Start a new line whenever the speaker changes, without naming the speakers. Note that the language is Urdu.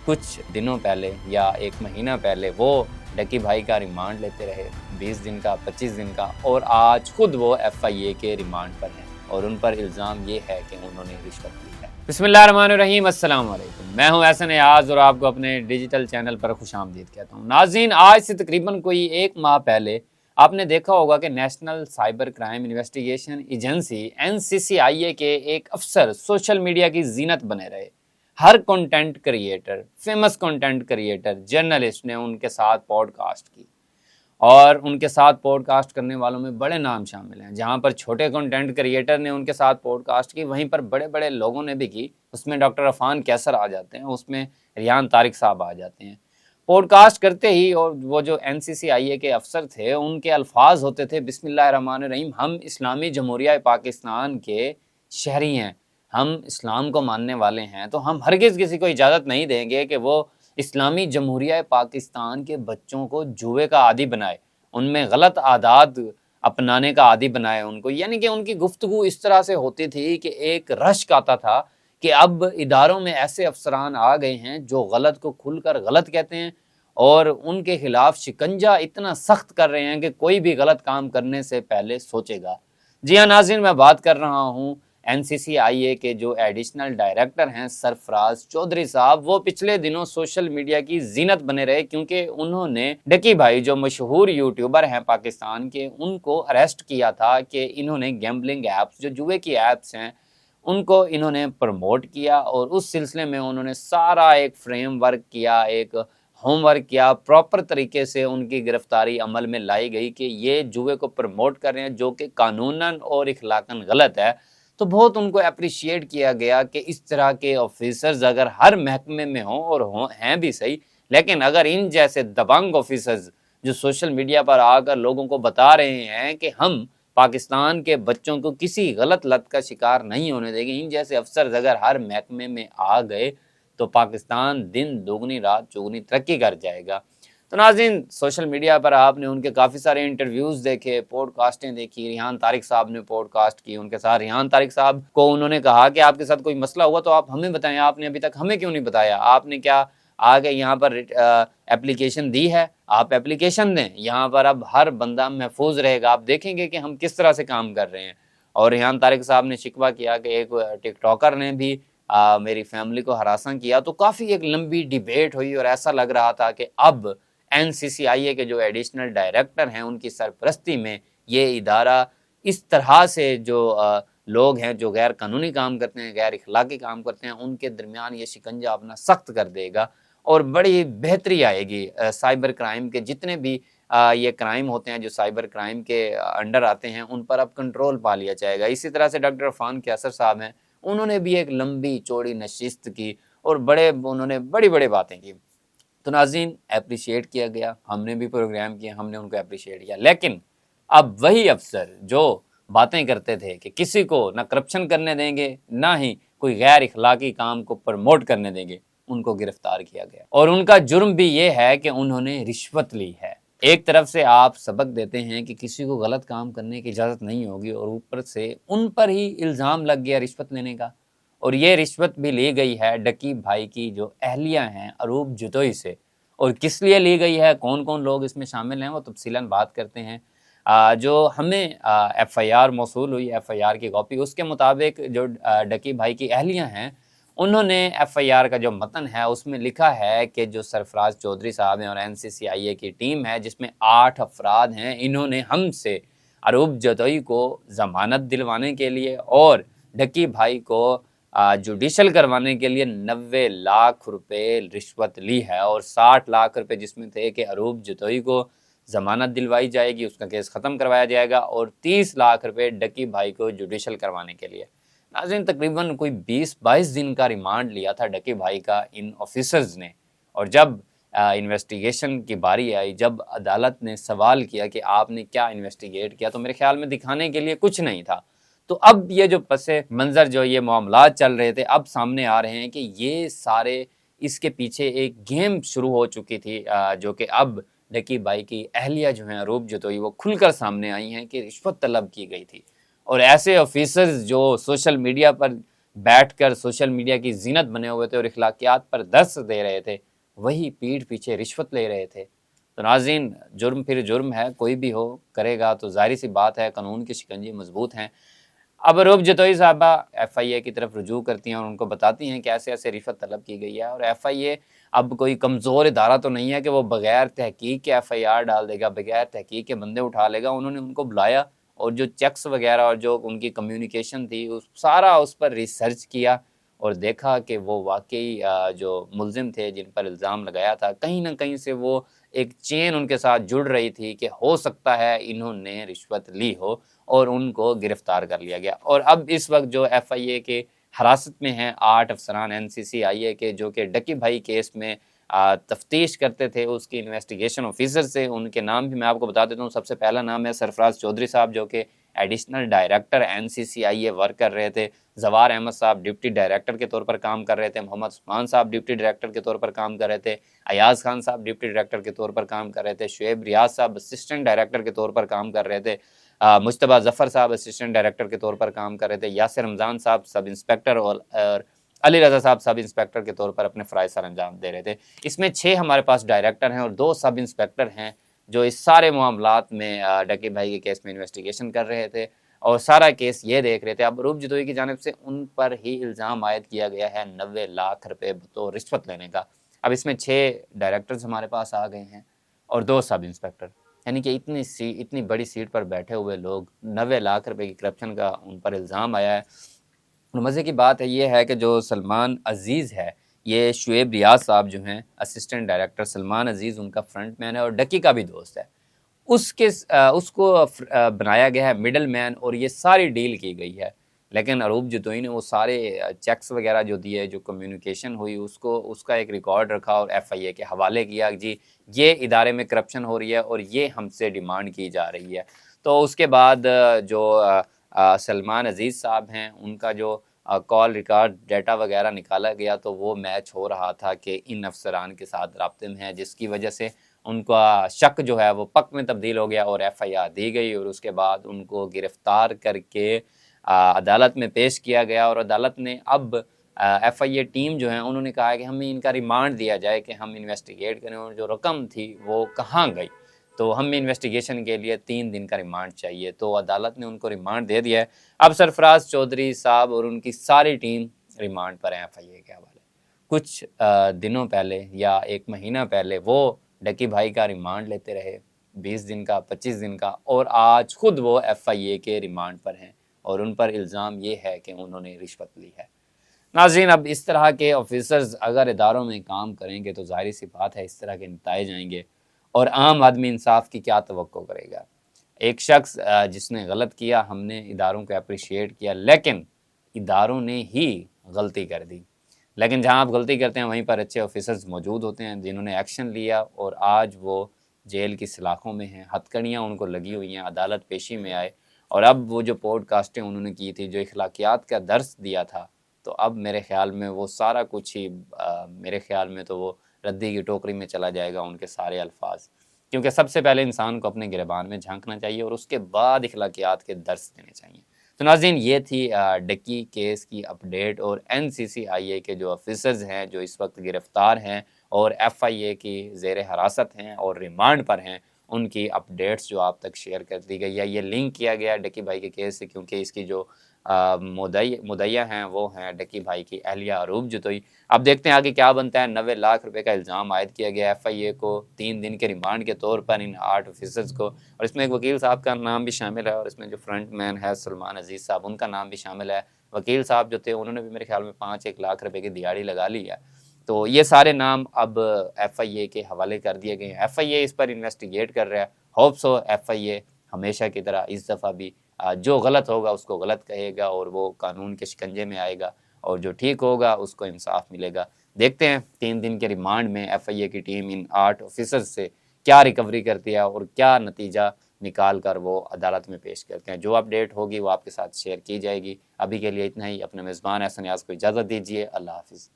کچھ دنوں پہلے یا ایک مہینہ پہلے وہ ڈکی بھائی کا ریمانڈ لیتے رہے 20 دن کا 25 دن کا، اور آج خود وہ FIA کے ریمانڈ پر ہیں اور ان پر الزام یہ ہے کہ انہوں نے رشوت لی ہے۔ بسم اللہ الرحمن الرحیم، السلام علیکم، میں ہوں احسن ایاز اور آپ کو اپنے ڈیجیٹل چینل پر خوش آمدید کہتا ہوں۔ ناظرین، آج سے تقریباً کوئی ایک ماہ پہلے آپ نے دیکھا ہوگا کہ national cyber crime investigation agency NCCIA کے ایک افسر سوشل میڈیا کی زینت بنے رہے۔ ہر content creator, famous content creator, journalist نے ان کے ساتھ پوڈ کاسٹ کی، اور ان کے ساتھ پوڈ کاسٹ کرنے والوں میں بڑے نام شامل ہیں۔ جہاں پر چھوٹے کنٹینٹ کریئٹر نے ان کے ساتھ پوڈ کاسٹ کی، وہیں پر بڑے بڑے لوگوں نے بھی کی۔ اس میں ڈاکٹر عفان کیسر آ جاتے ہیں، اس میں ریحان طارق صاحب آ جاتے ہیں۔ پوڈ کاسٹ کرتے ہی، اور وہ جو NCCIA کے افسر تھے ان کے الفاظ ہوتے تھے بسم اللہ الرحمن الرحیم، ہم اسلامی جمہوریہ پاکستان کے شہری ہیں، ہم اسلام کو ماننے والے ہیں، تو ہم ہرگز کسی کو اجازت نہیں دیں گے کہ وہ اسلامی جمہوریہ پاکستان کے بچوں کو جوئے کا عادی بنائے، ان میں غلط عادات اپنانے کا عادی بنائے ان کو۔ یعنی کہ ان کی گفتگو اس طرح سے ہوتی تھی کہ ایک رشک آتا تھا کہ اب اداروں میں ایسے افسران آ گئے ہیں جو غلط کو کھل کر غلط کہتے ہیں، اور ان کے خلاف شکنجہ اتنا سخت کر رہے ہیں کہ کوئی بھی غلط کام کرنے سے پہلے سوچے گا۔ جی ہاں ناظرین، میں بات کر رہا ہوں NCCIA کے جو ایڈیشنل ڈائریکٹر ہیں سرفراز چودھری صاحب۔ وہ پچھلے دنوں سوشل میڈیا کی زینت بنے رہے کیونکہ انہوں نے ڈکی بھائی جو مشہور یوٹیوبر ہیں پاکستان کے، ان کو اریسٹ کیا تھا کہ انہوں نے گیمبلنگ ایپس، جو جوئے کی ایپس ہیں، ان کو انہوں نے پروموٹ کیا، اور اس سلسلے میں انہوں نے سارا ایک فریم ورک کیا، ایک ہوم ورک کیا، پراپر طریقے سے ان کی گرفتاری عمل میں لائی گئی کہ یہ جوئے کو پروموٹ کر رہے ہیں جو کہ قانوناً اور اخلاقاً غلط ہے۔ تو بہت ان کو اپریشیٹ کیا گیا کہ اس طرح کے آفیسرز اگر ہر محکمے میں ہوں، اور ہیں بھی صحیح، لیکن اگر ان جیسے دبنگ آفیسرز جو سوشل میڈیا پر آ کر لوگوں کو بتا رہے ہیں کہ ہم پاکستان کے بچوں کو کسی غلط لت کا شکار نہیں ہونے دیں گے، ان جیسے افسرز اگر ہر محکمے میں آ گئے تو پاکستان دن دوگنی رات چوگنی ترقی کر جائے گا۔ تو ناظرین، سوشل میڈیا پر آپ نے ان کے کافی سارے انٹرویوز دیکھے، پوڈ کاسٹیں دیکھی۔ ریحان طارق صاحب نے پوڈ کاسٹ کی ان کے ساتھ۔ ریحان طارق صاحب کو انہوں نے کہا کہ آپ کے ساتھ کوئی مسئلہ ہوا تو آپ ہمیں بتائیں، آپ نے ابھی تک ہمیں کیوں نہیں بتایا؟ آپ نے کیا آگے یہاں پر اپلیکیشن دی ہے؟ آپ اپلیکیشن دیں، یہاں پر اب ہر بندہ محفوظ رہے گا، آپ دیکھیں گے کہ ہم کس طرح سے کام کر رہے ہیں۔ اور ریحان طارق صاحب نے شکوہ کیا کہ ایک ٹک ٹاکر نے بھی میری فیملی کو ہراساں کیا۔ تو کافی ایک لمبی ڈیبیٹ ہوئی، اور ایسا لگ رہا تھا کہ اب NCCIA کے جو ایڈیشنل ڈائریکٹر ہیں ان کی سرپرستی میں یہ ادارہ اس طرح سے جو لوگ ہیں جو غیر قانونی کام کرتے ہیں، غیر اخلاقی کام کرتے ہیں، ان کے درمیان یہ شکنجہ اپنا سخت کر دے گا، اور بڑی بہتری آئے گی۔ سائبر کرائم کے جتنے بھی یہ کرائم ہوتے ہیں جو سائبر کرائم کے انڈر آتے ہیں، ان پر اب کنٹرول پا لیا جائے گا۔ اسی طرح سے ڈاکٹر عفان کیسر صاحب ہیں، انہوں نے بھی ایک لمبی چوڑی نشست کی، اور انہوں نے بڑی بڑی باتیں کی۔ تو ناظرین، اپریشیٹ کیا گیا، ہم نے بھی پروگرام کیا، ہم نے ان کو اپریشیٹ کیا۔ لیکن اب وہی افسر جو باتیں کرتے تھے کہ کسی کو نہ کرپشن کرنے دیں گے، نہ ہی کوئی غیر اخلاقی کام کو پروموٹ کرنے دیں گے، ان کو گرفتار کیا گیا، اور ان کا جرم بھی یہ ہے کہ انہوں نے رشوت لی ہے۔ ایک طرف سے آپ سبق دیتے ہیں کہ کسی کو غلط کام کرنے کی اجازت نہیں ہوگی، اور اوپر سے ان پر ہی الزام لگ گیا رشوت لینے کا، اور یہ رشوت بھی لی گئی ہے ڈکی بھائی کی جو اہلیہ ہیں اروب جتوئی سے۔ اور کس لیے لی گئی ہے، کون کون لوگ اس میں شامل ہیں، وہ تفصیلاً بات کرتے ہیں۔ جو ہمیں FIR موصول ہوئی، FIR کی کاپی، اس کے مطابق جو ڈکی بھائی کی اہلیہ ہیں، انہوں نے FIR کا جو متن ہے اس میں لکھا ہے کہ جو سرفراز چودھری صاحب ہیں اور NCCIA کی ٹیم ہے جس میں 8 افراد ہیں، انہوں نے ہم سے اروب جتوئی کو ضمانت دلوانے کے لیے اور ڈکی بھائی کو جوڈیشل کروانے کے لیے 90 لاکھ روپے رشوت لی ہے، اور 60 لاکھ روپے جس میں تھے کہ اروب جتوئی کو ضمانت دلوائی جائے گی، اس کا کیس ختم کروایا جائے گا، اور 30 لاکھ روپے ڈکی بھائی کو جوڈیشل کروانے کے لیے۔ ناظرین، تقریباً کوئی 20-22 دن کا ریمانڈ لیا تھا ڈکی بھائی کا ان آفیسرز نے، اور جب انویسٹیگیشن کی باری آئی، جب عدالت نے سوال کیا کہ آپ نے کیا انویسٹیگیٹ کیا، تو میرے خیال میں دکھانے کے لیے کچھ نہیں تھا۔ تو اب یہ جو پس منظر جو یہ معاملات چل رہے تھے، اب سامنے آ رہے ہیں کہ یہ سارے اس کے پیچھے ایک گیم شروع ہو چکی تھی، جو کہ اب ڈکی بھائی کی اہلیہ جو ہیں اروب جتوئی، وہ کھل کر سامنے آئی ہیں کہ رشوت طلب کی گئی تھی، اور ایسے آفیسرز جو سوشل میڈیا پر بیٹھ کر سوشل میڈیا کی زینت بنے ہوئے تھے اور اخلاقیات پر درس دے رہے تھے، وہی پیٹھ پیچھے رشوت لے رہے تھے۔ تو ناظرین، جرم پھر جرم ہے، کوئی بھی ہو کرے گا تو ظاہری سی بات ہے قانون کی شکنجی مضبوط ہیں۔ اب روب جتوئی صاحبہ ایف آئی اے کی طرف رجوع کرتی ہیں اور ان کو بتاتی ہیں کہ ایسے ایسے رشوت طلب کی گئی ہے، اور ایف آئی اے اب کوئی کمزور ادارہ تو نہیں ہے کہ وہ بغیر تحقیق کے ایف آئی آر ڈال دے گا، بغیر تحقیق کے بندے اٹھا لے گا۔ انہوں نے ان کو بلایا اور جو چیکس وغیرہ اور جو ان کی کمیونیکیشن تھی سارا اس پر ریسرچ کیا اور دیکھا کہ وہ واقعی جو ملزم تھے جن پر الزام لگایا تھا، کہیں نہ کہیں سے وہ ایک چین ان کے ساتھ جڑ رہی تھی کہ ہو سکتا ہے انہوں نے رشوت لی ہو، اور ان کو گرفتار کر لیا گیا۔ اور اب اس وقت جو ایف آئی اے کے حراست میں ہیں 8 افسران این سی سی آئی اے کے، جو کہ ڈکی بھائی کیس میں تفتیش کرتے تھے، اس کی انویسٹیگیشن آفیسر سے ان کے نام بھی میں آپ کو بتا دیتا ہوں۔ سب سے پہلا نام ہے سرفراز چودھری صاحب، جو کہ additional director N C C I A work کر رہے تھے۔ زوار احمد صاحب ڈپٹی ڈائریکٹر کے طور پر کام کر رہے تھے۔ محمد عثمان صاحب ڈپٹی ڈائریکٹر کے طور پر کام کر رہے تھے۔ ایاز خان صاحب ڈپٹی ڈائریکٹر کے طور پر کام کر رہے تھے۔ شعیب ریاض صاحب اسسٹنٹ ڈائریکٹر کے طور پر کام کر رہے تھے۔ مجتبیٰ ظفر صاحب اسسٹنٹ ڈائریکٹر کے طور پر کام کر رہے تھے۔ یاسر رمضان صاحب سب انسپیکٹر اور علی رضا صاحب سب انسپیکٹر کے طور پر اپنے فرائض سر انجام دے رہے تھے۔ اس میں 6 ہمارے پاس ڈائریکٹر ہیں اور 2 سب انسپیکٹر ہیں جو اس سارے معاملات میں ڈکی بھائی کے کیس میں انویسٹیگیشن کر رہے تھے اور سارا کیس یہ دیکھ رہے تھے۔ اب روب جتوئی کی جانب سے ان پر ہی الزام عائد کیا گیا ہے 90 لاکھ روپے بطور رشوت لینے کا۔ اب اس میں 6 ڈائریکٹرز ہمارے پاس آ گئے ہیں اور 2 سب انسپیکٹر، یعنی کہ اتنی بڑی سیٹ پر بیٹھے ہوئے لوگ، 90 لاکھ روپے کی کرپشن کا ان پر الزام آیا ہے۔ اور مزے کی بات ہے یہ ہے کہ جو سلمان عزیز ہے، یہ شعیب ریاض صاحب جو ہیں اسسٹنٹ ڈائریکٹر، سلمان عزیز ان کا فرنٹ مین ہے اور ڈکی کا بھی دوست ہے، اس کو بنایا گیا ہے مڈل مین اور یہ ساری ڈیل کی گئی ہے۔ لیکن اروب جتوئی نے وہ سارے چیکس وغیرہ جو دیے، جو کمیونیکیشن ہوئی، اس کا ایک ریکارڈ رکھا اور ایف آئی اے کے حوالے کیا، جی یہ ادارے میں کرپشن ہو رہی ہے اور یہ ہم سے ڈیمانڈ کی جا رہی ہے۔ تو اس کے بعد جو سلمان عزیز صاحب ہیں، ان کا جو کال ریکارڈ ڈیٹا وغیرہ نکالا گیا تو وہ میچ ہو رہا تھا کہ ان افسران کے ساتھ رابطے میں ہے، جس کی وجہ سے ان کا شک جو ہے وہ پک میں تبدیل ہو گیا اور ایف آئی آر دی گئی اور اس کے بعد ان کو گرفتار کر کے عدالت میں پیش کیا گیا۔ اور عدالت نے اب ایف آئی اے ٹیم جو ہے انہوں نے کہا ہے کہ ہمیں ان کا ریمانڈ دیا جائے کہ ہم انویسٹیگیٹ کریں اور جو رقم تھی وہ کہاں گئی، تو ہمیں انویسٹیگیشن کے لیے 3 دن کا ریمانڈ چاہیے۔ تو عدالت نے ان کو ریمانڈ دے دیا ہے۔ اب سرفراز چودھری صاحب اور ان کی ساری ٹیم ریمانڈ پر ہیں ایف آئی اے کے حوالے۔ کچھ دنوں پہلے یا 1 مہینہ پہلے وہ ڈکی بھائی کا ریمانڈ لیتے رہے، 20 دن کا، 25 دن کا، اور آج خود وہ ایف آئی اے کے ریمانڈ پر ہیں اور ان پر الزام یہ ہے کہ انہوں نے رشوت لی ہے۔ ناظرین، اب اس طرح کے آفیسرز اگر اداروں میں کام کریں گے تو ظاہری سی بات ہے اس طرح کے نتائج آئیں گے، اور عام آدمی انصاف کی کیا توقع کرے گا؟ ایک شخص جس نے غلط کیا، ہم نے اداروں کو اپریشیٹ کیا، لیکن اداروں نے ہی غلطی کر دی۔ لیکن جہاں آپ غلطی کرتے ہیں وہیں پر اچھے آفیسرز موجود ہوتے ہیں جنہوں نے ایکشن لیا اور آج وہ جیل کی سلاخوں میں ہیں، ہتھکڑیاں ان کو لگی ہوئی ہیں، عدالت پیشی میں آئے، اور اب وہ جو پوڈ کاسٹیں انہوں نے کی تھی، جو اخلاقیات کا درس دیا تھا، تو اب میرے خیال میں وہ سارا کچھ ہی میرے خیال میں تو وہ ردی کی ٹوکری میں چلا جائے گا ان کے سارے الفاظ، کیونکہ سب سے پہلے انسان کو اپنے گریبان میں جھانکنا چاہیے اور اس کے بعد اخلاقیات کے درس دینے چاہیے۔ تو ناظرین، یہ تھی ڈکی کیس کی اپڈیٹ، اور این سی سی آئی اے کے جو آفیسرز ہیں جو اس وقت گرفتار ہیں اور ایف آئی اے کی زیر حراست ہیں اور ریمانڈ پر ہیں، ان کی اپڈیٹس جو آپ تک شیئر کر دی گئی ہے۔ یہ لنک کیا گیا ڈکی بھائی کے کیس سے کیونکہ اس کی جو مدعیہ ہیں وہ ہیں ڈکی بھائی کی اہلیہ اروب جتوئی۔ اب دیکھتے ہیں آگے کیا بنتا ہے۔ 90 لاکھ روپے کا الزام عائد کیا گیا ایف آئی اے کو 3 دن کے ریمانڈ کے طور پر ان 8 آفیسرز کو، اور اس میں ایک وکیل صاحب کا نام بھی شامل ہے، اور اس میں جو فرنٹ مین ہے سلمان عزیز صاحب، ان کا نام بھی شامل ہے۔ وکیل صاحب جو تھے انہوں نے بھی میرے خیال میں 5-1 لاکھ روپے کی دیہاڑی لگا لی ہے۔ تو یہ سارے نام اب ایف آئی اے کے حوالے کر دیے گئے ہیں۔ ایف آئی اے اس پر انویسٹیگیٹ کر رہا ہے۔ ہوپ سو ایف آئی اے ہمیشہ کی طرح اس دفعہ بھی جو غلط ہوگا اس کو غلط کہے گا اور وہ قانون کے شکنجے میں آئے گا، اور جو ٹھیک ہوگا اس کو انصاف ملے گا۔ دیکھتے ہیں 3 دن کے ریمانڈ میں ایف آئی اے کی ٹیم ان 8 آفیسرز سے کیا ریکوری کرتی ہے اور کیا نتیجہ نکال کر وہ عدالت میں پیش کرتے ہیں۔ جو اپڈیٹ ہوگی وہ آپ کے ساتھ شیئر کی جائے گی۔ ابھی کے لیے اتنا ہی۔ اپنے میزبان احسن نیاز کو اجازت دیجیے۔ اللہ حافظ۔